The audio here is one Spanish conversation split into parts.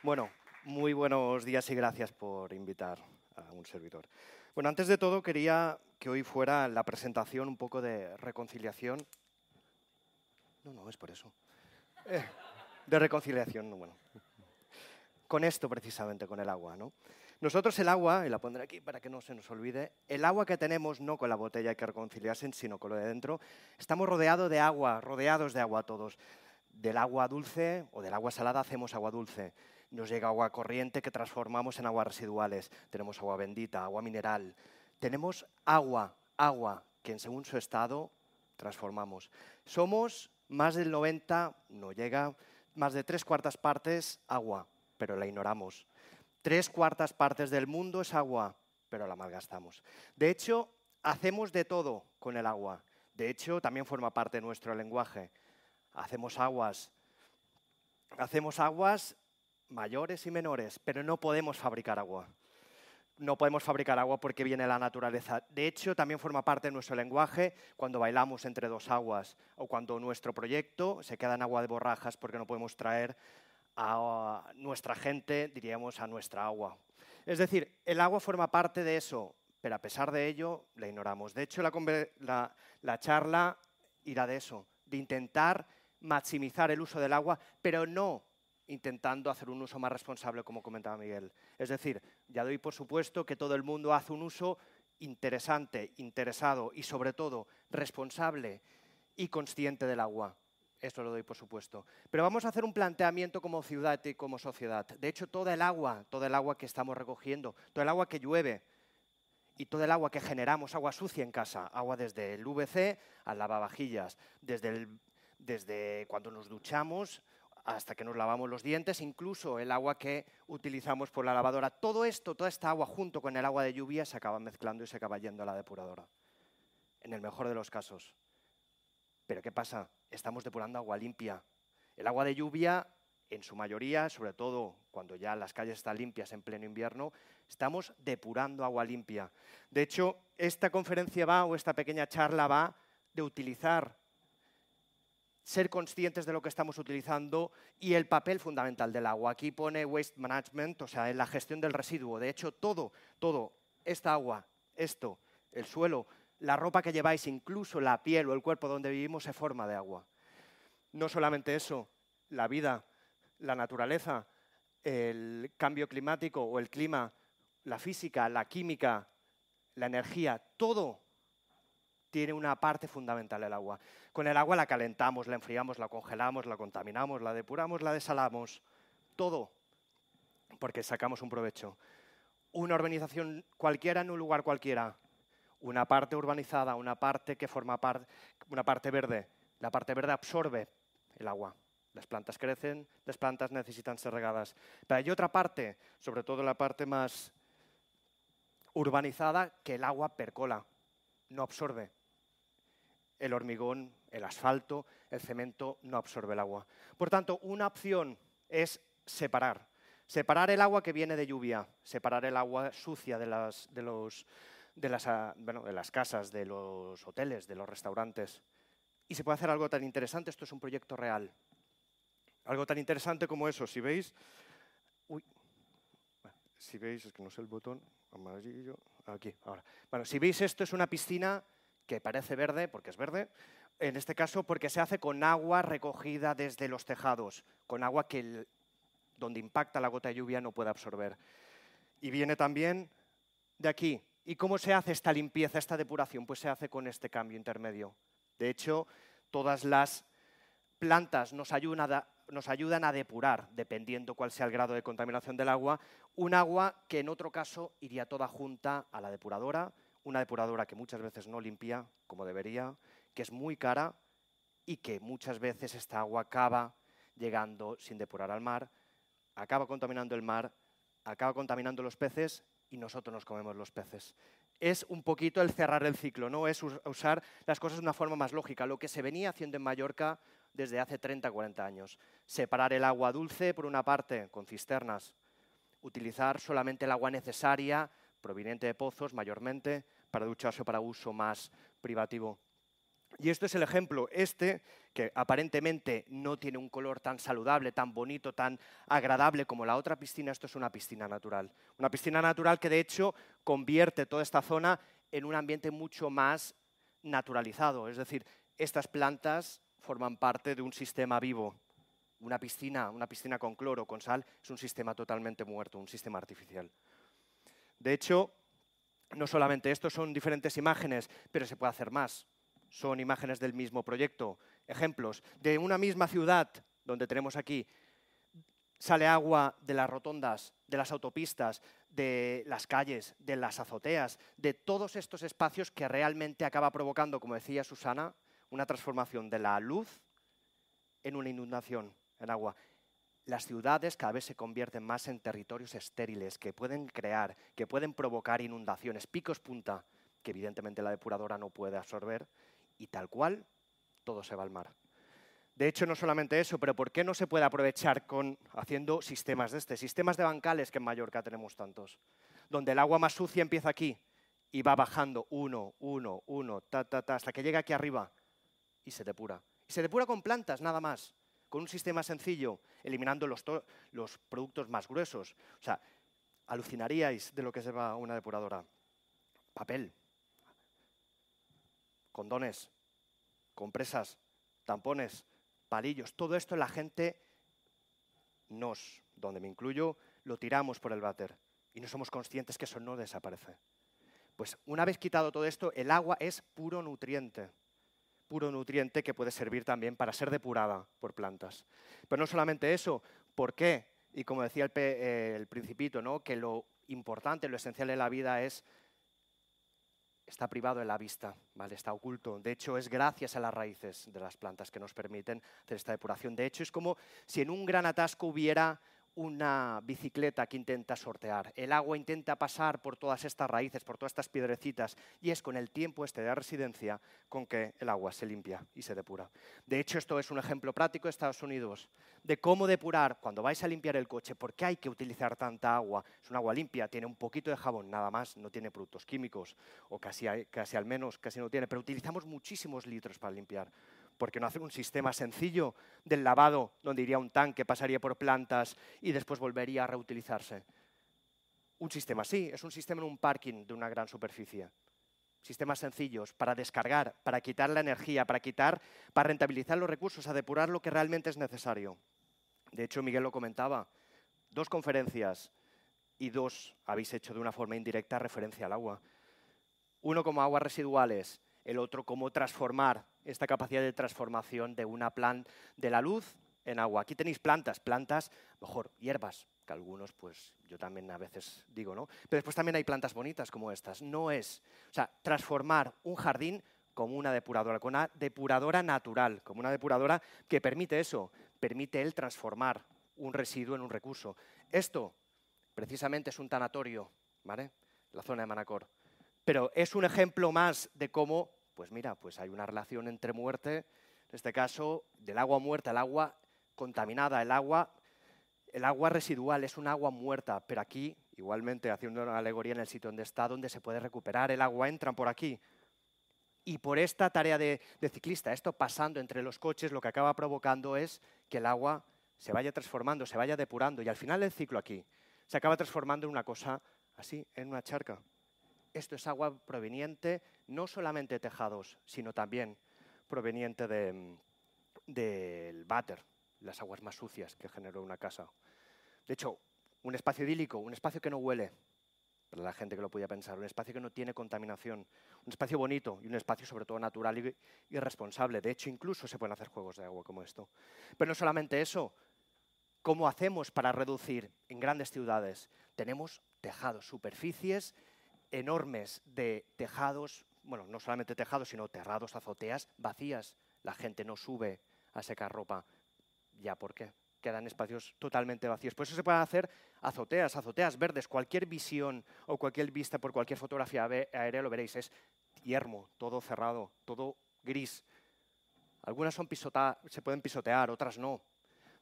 Bueno, muy buenos días y gracias por invitar a un servidor. Bueno, antes de todo quería que hoy fuera la presentación un poco de reconciliación. No, es por eso. De reconciliación, bueno. Con esto precisamente, con el agua, ¿no? Nosotros el agua, y la pondré aquí para que no se nos olvide, el agua que tenemos no con la botella hay que reconciliarse, sino con lo de dentro. Estamos rodeados de agua todos. Del agua dulce o del agua salada hacemos agua dulce. Nos llega agua corriente que transformamos en aguas residuales. Tenemos agua bendita, agua mineral. Tenemos agua que en según su estado transformamos. Somos más del 90, no llega, más de 3/4 partes agua, pero la ignoramos. 3/4 partes del mundo es agua, pero la malgastamos. De hecho, hacemos de todo con el agua. De hecho, también forma parte de nuestro lenguaje. Hacemos aguas mayores y menores, pero no podemos fabricar agua. No podemos fabricar agua porque viene de la naturaleza. De hecho, también forma parte de nuestro lenguaje cuando bailamos entre dos aguas o cuando nuestro proyecto se queda en agua de borrajas porque no podemos traer a nuestra gente, diríamos, a nuestra agua. Es decir, el agua forma parte de eso, pero a pesar de ello la ignoramos. De hecho, la charla irá de eso, de intentar maximizar el uso del agua, pero no intentando hacer un uso más responsable, como comentaba Miguel. Es decir, ya doy por supuesto que todo el mundo hace un uso interesante, interesado y, sobre todo, responsable y consciente del agua. Eso lo doy por supuesto. Pero vamos a hacer un planteamiento como ciudad y como sociedad. De hecho, todo el agua que estamos recogiendo, todo el agua que llueve y todo el agua que generamos, agua sucia en casa, agua desde el VC al lavavajillas, desde cuando nos duchamos hasta que nos lavamos los dientes, incluso el agua que utilizamos por la lavadora. Todo esto, toda esta agua junto con el agua de lluvia se acaba mezclando y se acaba yendo a la depuradora, en el mejor de los casos. Pero ¿qué pasa? Estamos depurando agua limpia. El agua de lluvia, en su mayoría, sobre todo cuando ya las calles están limpias en pleno invierno, estamos depurando agua limpia. De hecho, esta conferencia o esta pequeña charla va de utilizar, ser conscientes de lo que estamos utilizando y el papel fundamental del agua. Aquí pone waste management, o sea, en la gestión del residuo. De hecho, todo, esta agua, esto, el suelo, la ropa que lleváis, incluso la piel o el cuerpo donde vivimos, se forma de agua. No solamente eso, la vida, la naturaleza, el cambio climático o el clima, la física, la química, la energía, todo tiene una parte fundamental el agua. Con el agua la calentamos, la enfriamos, la congelamos, la contaminamos, la depuramos, la desalamos, todo, porque sacamos un provecho. Una urbanización cualquiera en un lugar cualquiera, una parte urbanizada, una parte que forma parte, una parte verde. La parte verde absorbe el agua. Las plantas crecen, las plantas necesitan ser regadas. Pero hay otra parte, sobre todo la parte más urbanizada, que el agua percola, no absorbe. El hormigón, el asfalto, el cemento no absorbe el agua. Por tanto, una opción es separar. Separar el agua que viene de lluvia, separar el agua sucia de las casas, de los hoteles, de los restaurantes. Y se puede hacer algo tan interesante, esto es un proyecto real. Algo tan interesante como eso, si veis... Uy, si veis, es que no sé el botón, amarillo, aquí, ahora. Bueno, si veis esto es una piscina que parece verde, porque es verde, en este caso porque se hace con agua recogida desde los tejados, con agua que donde impacta la gota de lluvia no puede absorber. Y viene también de aquí. ¿Y cómo se hace esta limpieza, esta depuración? Pues se hace con este cambio intermedio. De hecho, todas las plantas nos ayudan a depurar, dependiendo cuál sea el grado de contaminación del agua, un agua que en otro caso iría toda junta a la depuradora, una depuradora que muchas veces no limpia como debería, que es muy cara y que muchas veces esta agua acaba llegando sin depurar al mar, acaba contaminando el mar, acaba contaminando los peces y nosotros nos comemos los peces. Es un poquito el cerrar el ciclo, ¿no? Es usar las cosas de una forma más lógica, lo que se venía haciendo en Mallorca desde hace 30 o 40 años. Separar el agua dulce, por una parte, con cisternas, utilizar solamente el agua necesaria, proveniente de pozos mayormente, para ducharse o para uso más privativo. Y esto es el ejemplo, que aparentemente no tiene un color tan saludable, tan bonito, tan agradable como la otra piscina. Esto es una piscina natural. Una piscina natural que de hecho convierte toda esta zona en un ambiente mucho más naturalizado. Es decir, estas plantas forman parte de un sistema vivo. Una piscina con cloro, con sal, es un sistema totalmente muerto, un sistema artificial. De hecho, no solamente esto, son diferentes imágenes, pero se puede hacer más. Son imágenes del mismo proyecto. Ejemplos de una misma ciudad, donde tenemos aquí, sale agua de las rotondas, de las autopistas, de las calles, de las azoteas, de todos estos espacios que realmente acaba provocando, como decía Susana, una transformación de la luz en una inundación en agua. Las ciudades cada vez se convierten más en territorios estériles que pueden crear, que pueden provocar inundaciones, picos punta, que evidentemente la depuradora no puede absorber, y tal cual, todo se va al mar. De hecho, no solamente eso, pero ¿por qué no se puede aprovechar haciendo sistemas sistemas de bancales, que en Mallorca tenemos tantos, donde el agua más sucia empieza aquí y va bajando uno, hasta que llega aquí arriba y se depura. Y se depura con plantas, nada más, con un sistema sencillo, eliminando los productos más gruesos. O sea, alucinaríais de lo que se va una depuradora. Papel, condones, compresas, tampones, palillos, todo esto la gente, donde me incluyo, lo tiramos por el váter y no somos conscientes que eso no desaparece. Pues una vez quitado todo esto, el agua es puro nutriente que puede servir también para ser depurada por plantas. Pero no solamente eso, ¿por qué? Y como decía el Principito, ¿no? Que lo importante, lo esencial de la vida está privado de la vista, ¿vale? Está oculto. De hecho, es gracias a las raíces de las plantas que nos permiten hacer esta depuración. De hecho, es como si en un gran atasco hubiera una bicicleta que intenta sortear. El agua intenta pasar por todas estas raíces, por todas estas piedrecitas, y es con el tiempo de la residencia con que el agua se limpia y se depura. De hecho, esto es un ejemplo práctico de Estados Unidos, de cómo depurar cuando vais a limpiar el coche. ¿Por qué hay que utilizar tanta agua? Es un agua limpia, tiene un poquito de jabón, nada más, no tiene productos químicos, o casi al menos casi no tiene, pero utilizamos muchísimos litros para limpiar. ¿Por qué no hacer un sistema sencillo del lavado, donde iría un tanque, pasaría por plantas y después volvería a reutilizarse? Un sistema así, es un sistema en un parking de una gran superficie. Sistemas sencillos para descargar, para quitar la energía, para rentabilizar los recursos, a depurar lo que realmente es necesario. De hecho, Miguel lo comentaba, 2 conferencias y 2 habéis hecho de una forma indirecta referencia al agua. Uno como aguas residuales, el otro como transformar esta capacidad de transformación de una planta de la luz en agua. Aquí tenéis plantas, mejor hierbas, que algunos, pues yo también a veces digo, ¿no? Pero después también hay plantas bonitas como estas. Transformar un jardín como una depuradora, con una depuradora natural, como una depuradora que permite eso, permite el transformar un residuo en un recurso. Esto, precisamente, es un tanatorio, ¿vale? La zona de Manacor. Pero es un ejemplo más de cómo, pues mira, pues hay una relación entre muerte, en este caso, del agua muerta, el agua contaminada, el agua residual, es un agua muerta, pero aquí, igualmente, haciendo una alegoría en el sitio donde está, donde se puede recuperar el agua, entran por aquí. Y por esta tarea de ciclista, esto pasando entre los coches, lo que acaba provocando es que el agua se vaya transformando, se vaya depurando, y al final del ciclo aquí se acaba transformando en una cosa así, en una charca. Esto es agua proveniente no solamente de tejados, sino también proveniente del váter, las aguas más sucias que generó una casa. De hecho, un espacio idílico, un espacio que no huele, para la gente que lo podía pensar, un espacio que no tiene contaminación, un espacio bonito y un espacio sobre todo natural y responsable. De hecho, incluso se pueden hacer juegos de agua como esto. Pero no solamente eso, ¿cómo hacemos para reducir en grandes ciudades? Tenemos tejados, superficies enormes de tejados, bueno, no solamente tejados, sino terrados, azoteas vacías. La gente no sube a secar ropa. ¿Ya por qué? Quedan espacios totalmente vacíos. Por eso se pueden hacer azoteas verdes. Cualquier visión o cualquier vista por cualquier fotografía aérea lo veréis. Es yermo, todo cerrado, todo gris. Algunas se pueden pisotear, otras no.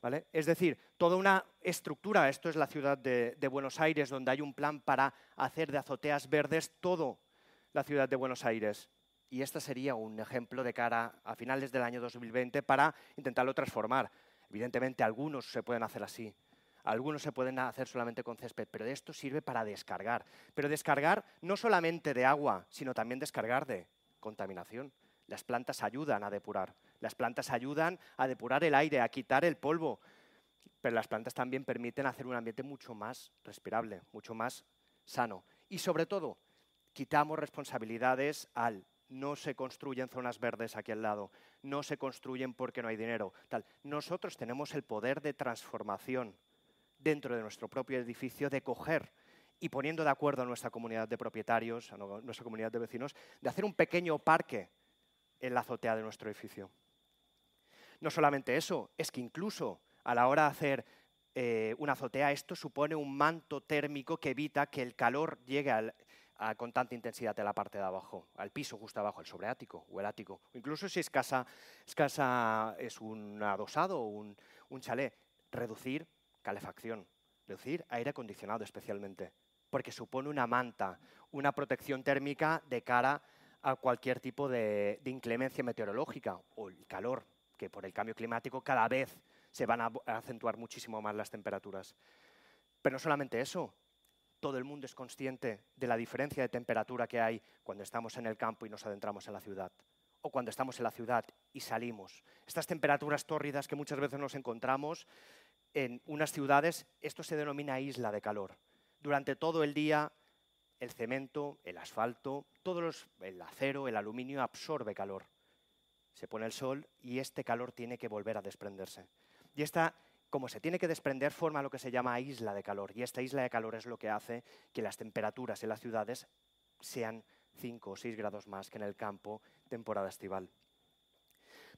¿Vale? Es decir, toda una estructura, esto es la ciudad de Buenos Aires, donde hay un plan para hacer de azoteas verdes todo la ciudad de Buenos Aires. Y este sería un ejemplo de cara a finales del año 2020 para intentarlo transformar. Evidentemente, algunos se pueden hacer así. Algunos se pueden hacer solamente con césped, pero esto sirve para descargar. Pero descargar no solamente de agua, sino también descargar de contaminación. Las plantas ayudan a depurar. Las plantas ayudan a depurar el aire, a quitar el polvo. Pero las plantas también permiten hacer un ambiente mucho más respirable, mucho más sano. Y sobre todo, quitamos responsabilidades al no se construyen zonas verdes aquí al lado, no se construyen porque no hay dinero. Tal. Nosotros tenemos el poder de transformación dentro de nuestro propio edificio, de coger y poniendo de acuerdo a nuestra comunidad de propietarios, a nuestra comunidad de vecinos, de hacer un pequeño parque en la azotea de nuestro edificio. No solamente eso, es que incluso a la hora de hacer una azotea, esto supone un manto térmico que evita que el calor llegue con tanta intensidad a la parte de abajo, al piso justo abajo, el sobreático o el ático. O incluso si es un adosado o un chalet, reducir calefacción, reducir aire acondicionado especialmente, porque supone una manta, una protección térmica de cara a cualquier tipo de inclemencia meteorológica o el calor, que por el cambio climático cada vez se van a acentuar muchísimo más las temperaturas. Pero no solamente eso, todo el mundo es consciente de la diferencia de temperatura que hay cuando estamos en el campo y nos adentramos en la ciudad, o cuando estamos en la ciudad y salimos. Estas temperaturas tórridas que muchas veces nos encontramos en unas ciudades, esto se denomina isla de calor. Durante todo el día, el cemento, el asfalto, el acero, el aluminio absorbe calor. Se pone el sol y este calor tiene que volver a desprenderse. Y esta, como se tiene que desprender, forma lo que se llama isla de calor. Y esta isla de calor es lo que hace que las temperaturas en las ciudades sean 5 o 6 grados más que en el campo temporada estival.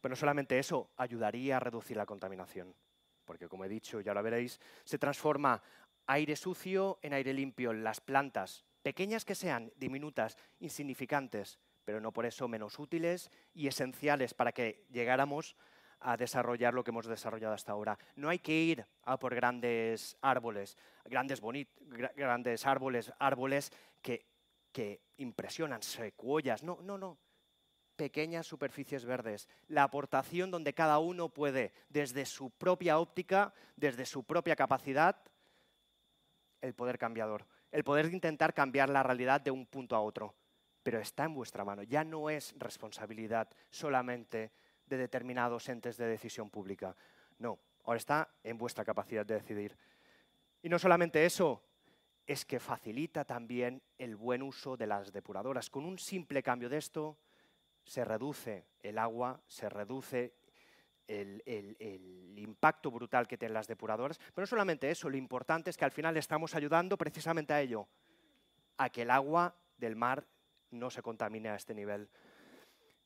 Pero no solamente eso, ayudaría a reducir la contaminación. Porque, como he dicho, ya lo veréis, se transforma aire sucio en aire limpio. Las plantas, pequeñas que sean, diminutas, insignificantes, pero no por eso menos útiles y esenciales para que llegáramos a desarrollar lo que hemos desarrollado hasta ahora. No hay que ir a por grandes árboles, grandes árboles que impresionan, secuoyas. No, no, no. Pequeñas superficies verdes. La aportación donde cada uno puede, desde su propia óptica, desde su propia capacidad, el poder cambiador. El poder intentar cambiar la realidad de un punto a otro. Pero está en vuestra mano. Ya no es responsabilidad solamente de determinados entes de decisión pública. No, ahora está en vuestra capacidad de decidir. Y no solamente eso, es que facilita también el buen uso de las depuradoras. Con un simple cambio de esto, se reduce el agua, se reduce el impacto brutal que tienen las depuradoras. Pero no solamente eso, lo importante es que al final estamos ayudando precisamente a ello, a que el agua del mar no se contamine a este nivel.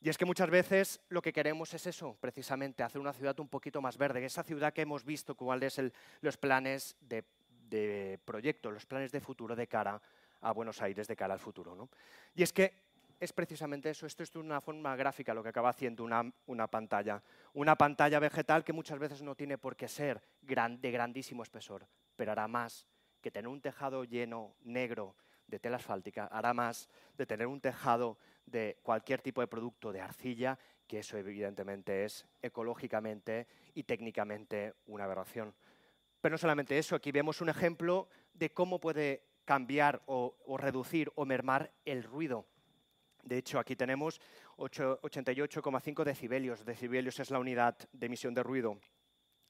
Y es que muchas veces lo que queremos es eso, precisamente, hacer una ciudad un poquito más verde. Esa ciudad que hemos visto cuáles son los planes de proyecto, los planes de futuro de cara a Buenos Aires, de cara al futuro, ¿no? Y es que es precisamente eso. Esto es una forma gráfica lo que acaba haciendo una pantalla. Una pantalla vegetal que muchas veces no tiene por qué ser de grandísimo espesor, pero hará más que tener un tejado lleno, negro, de tela asfáltica, hará más de tener un tejado de cualquier tipo de producto de arcilla, que eso evidentemente es ecológicamente y técnicamente una aberración. Pero no solamente eso, aquí vemos un ejemplo de cómo puede cambiar o reducir o mermar el ruido. De hecho, aquí tenemos 88,5 decibelios. Decibelios es la unidad de emisión de ruido,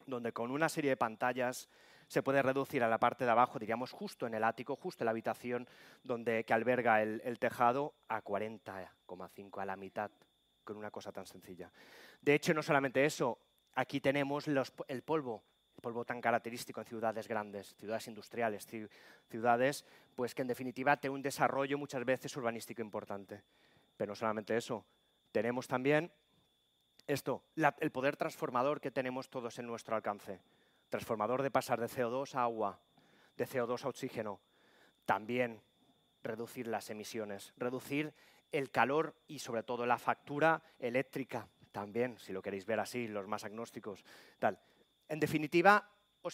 donde con una serie de pantallas se puede reducir a la parte de abajo, diríamos justo en el ático, justo en la habitación que alberga el tejado, a 40,5, a la mitad, con una cosa tan sencilla. De hecho, no solamente eso, aquí tenemos el polvo tan característico en ciudades grandes, ciudades industriales, ciudades pues que en definitiva tienen un desarrollo muchas veces urbanístico importante. Pero no solamente eso, tenemos también el poder transformador que tenemos todos en nuestro alcance. Transformador de pasar de CO2 a agua, de CO2 a oxígeno. También reducir las emisiones, reducir el calor y sobre todo la factura eléctrica. También, si lo queréis ver así, los más agnósticos. Tal. En definitiva,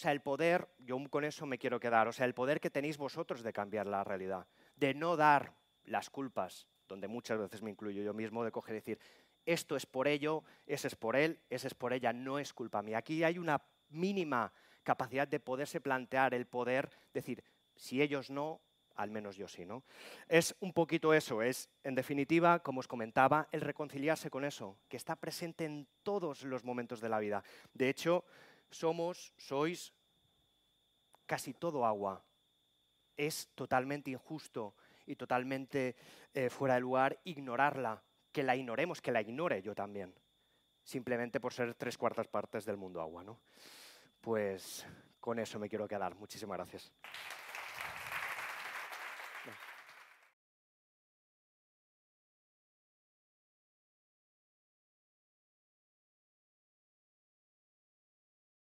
el poder, yo con eso me quiero quedar, el poder que tenéis vosotros de cambiar la realidad, de no dar las culpas donde muchas veces me incluyo yo mismo, de coger y decir, esto es por ello, ese es por él, ese es por ella, no es culpa mía. Aquí hay una mínima capacidad de poderse plantear el poder decir, si ellos no, al menos yo sí, ¿no? Es un poquito eso, es, en definitiva, como os comentaba, el reconciliarse con eso, que está presente en todos los momentos de la vida. De hecho, sois casi todo agua. Es totalmente injusto y totalmente fuera de lugar ignorarla, que la ignoremos, que la ignore yo también, simplemente por ser 3/4 partes del mundo agua, ¿no? Pues con eso me quiero quedar. Muchísimas gracias.